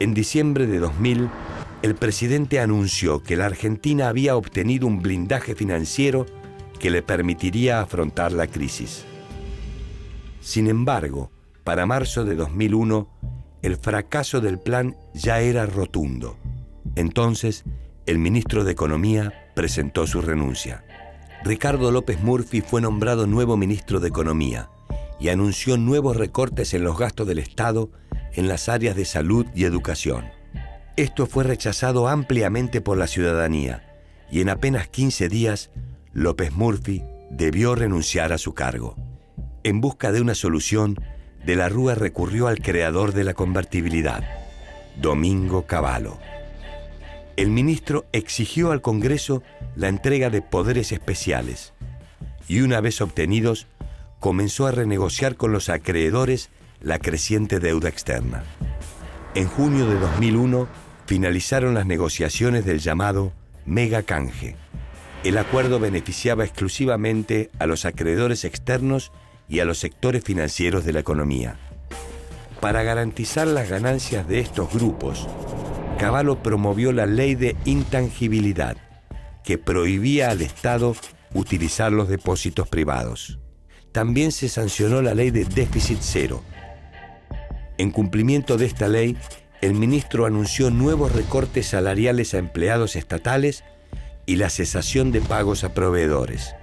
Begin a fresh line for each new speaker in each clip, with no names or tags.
En diciembre de 2000, el presidente anunció que la Argentina había obtenido un blindaje financiero que le permitiría afrontar la crisis. Sin embargo, para marzo de 2001, el fracaso del plan ya era rotundo. Entonces, el ministro de Economía presentó su renuncia. Ricardo López Murphy fue nombrado nuevo ministro de Economía y anunció nuevos recortes en los gastos del Estado en las áreas de salud y educación. Esto fue rechazado ampliamente por la ciudadanía y en apenas 15 días, López Murphy debió renunciar a su cargo. En busca de una solución, De la Rúa recurrió al creador de la convertibilidad, Domingo Cavallo. El ministro exigió al Congreso la entrega de poderes especiales y una vez obtenidos, comenzó a renegociar con los acreedores la creciente deuda externa. En junio de 2001 finalizaron las negociaciones del llamado Mega Canje. El acuerdo beneficiaba exclusivamente a los acreedores externos y a los sectores financieros de la economía. Para garantizar las ganancias de estos grupos, Cavallo promovió la ley de intangibilidad, que prohibía al Estado utilizar los depósitos privados. También se sancionó la ley de déficit cero. En cumplimiento de esta ley, el ministro anunció nuevos recortes salariales a empleados estatales y la cesación de pagos a proveedores.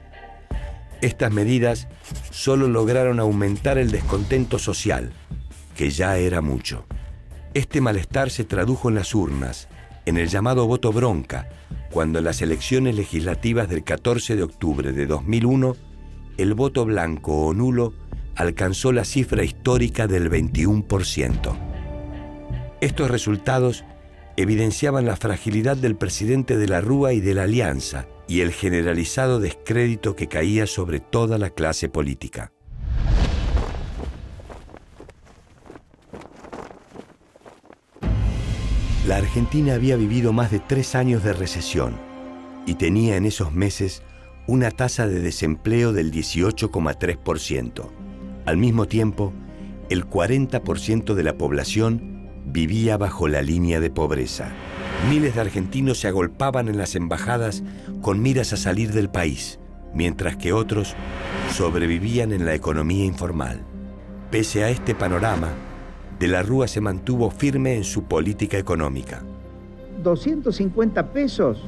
Estas medidas solo lograron aumentar el descontento social, que ya era mucho. Este malestar se tradujo en las urnas, en el llamado voto bronca, cuando en las elecciones legislativas del 14 de octubre de 2001, el voto blanco o nulo alcanzó la cifra histórica del 21%. Estos resultados evidenciaban la fragilidad del presidente de la Rúa y de la Alianza y el generalizado descrédito que caía sobre toda la clase política. La Argentina había vivido más de 3 años de recesión y tenía en esos meses una tasa de desempleo del 18,3%. Al mismo tiempo, el 40% de la población vivía bajo la línea de pobreza. Miles de argentinos se agolpaban en las embajadas con miras a salir del país, mientras que otros sobrevivían en la economía informal. Pese a este panorama, De la Rúa se mantuvo firme en su política económica.
250 pesos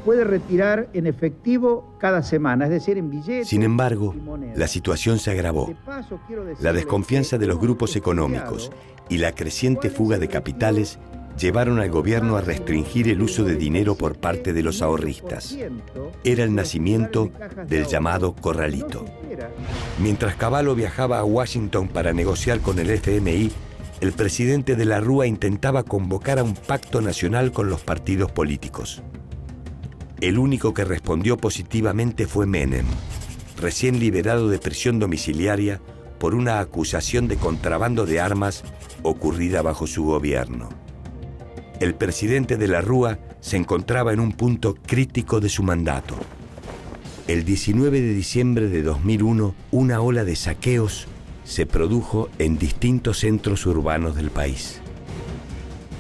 puede retirar en efectivo cada semana, es decir, en billetes.
Sin embargo, la situación se agravó. La desconfianza de los grupos económicos y la creciente fuga de capitales llevaron al gobierno a restringir el uso de dinero por parte de los ahorristas. Era el nacimiento del llamado corralito. Mientras Cavallo viajaba a Washington para negociar con el FMI, el presidente de la Rúa intentaba convocar a un pacto nacional con los partidos políticos. El único que respondió positivamente fue Menem, recién liberado de prisión domiciliaria por una acusación de contrabando de armas ocurrida bajo su gobierno. El presidente de la Rúa se encontraba en un punto crítico de su mandato. El 19 de diciembre de 2001, una ola de saqueos se produjo en distintos centros urbanos del país.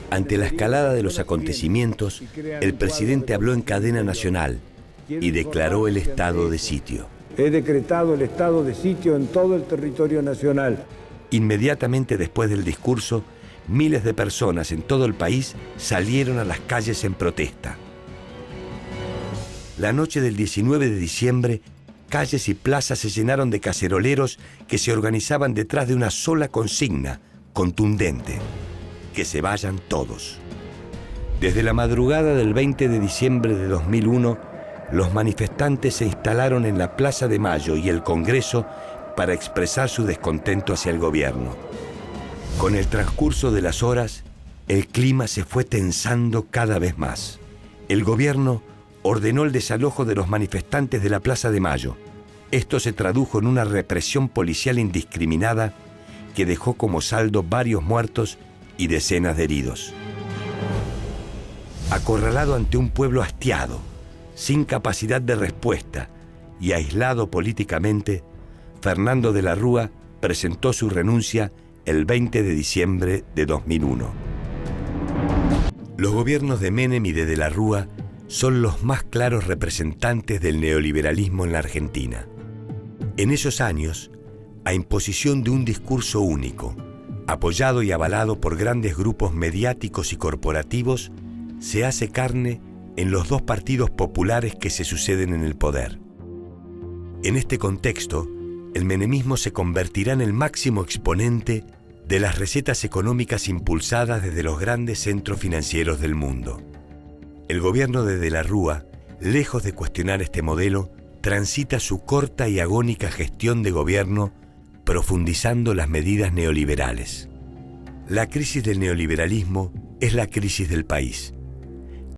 Ante la escalada de los acontecimientos, el presidente habló en cadena nacional y declaró el estado de sitio.
He decretado el estado de sitio en todo el territorio nacional.
Inmediatamente después del discurso, miles de personas en todo el país salieron a las calles en protesta. La noche del 19 de diciembre, calles y plazas se llenaron de caceroleros que se organizaban detrás de una sola consigna, contundente: que se vayan todos. Desde la madrugada del 20 de diciembre de 2001, los manifestantes se instalaron en la Plaza de Mayo y el Congreso para expresar su descontento hacia el gobierno. Con el transcurso de las horas, el clima se fue tensando cada vez más. El gobierno ordenó el desalojo de los manifestantes de la Plaza de Mayo. Esto se tradujo en una represión policial indiscriminada que dejó como saldo varios muertos y decenas de heridos. Acorralado ante un pueblo hastiado, sin capacidad de respuesta y aislado políticamente, Fernando de la Rúa presentó su renuncia el 20 de diciembre de 2001. Los gobiernos de Menem y de la Rúa son los más claros representantes del neoliberalismo en la Argentina. En esos años, a imposición de un discurso único, apoyado y avalado por grandes grupos mediáticos y corporativos, se hace carne en los dos partidos populares que se suceden en el poder. En este contexto, el menemismo se convertirá en el máximo exponente de las recetas económicas impulsadas desde los grandes centros financieros del mundo. El gobierno de la Rúa, lejos de cuestionar este modelo, transita su corta y agónica gestión de gobierno profundizando las medidas neoliberales. La crisis del neoliberalismo es la crisis del país.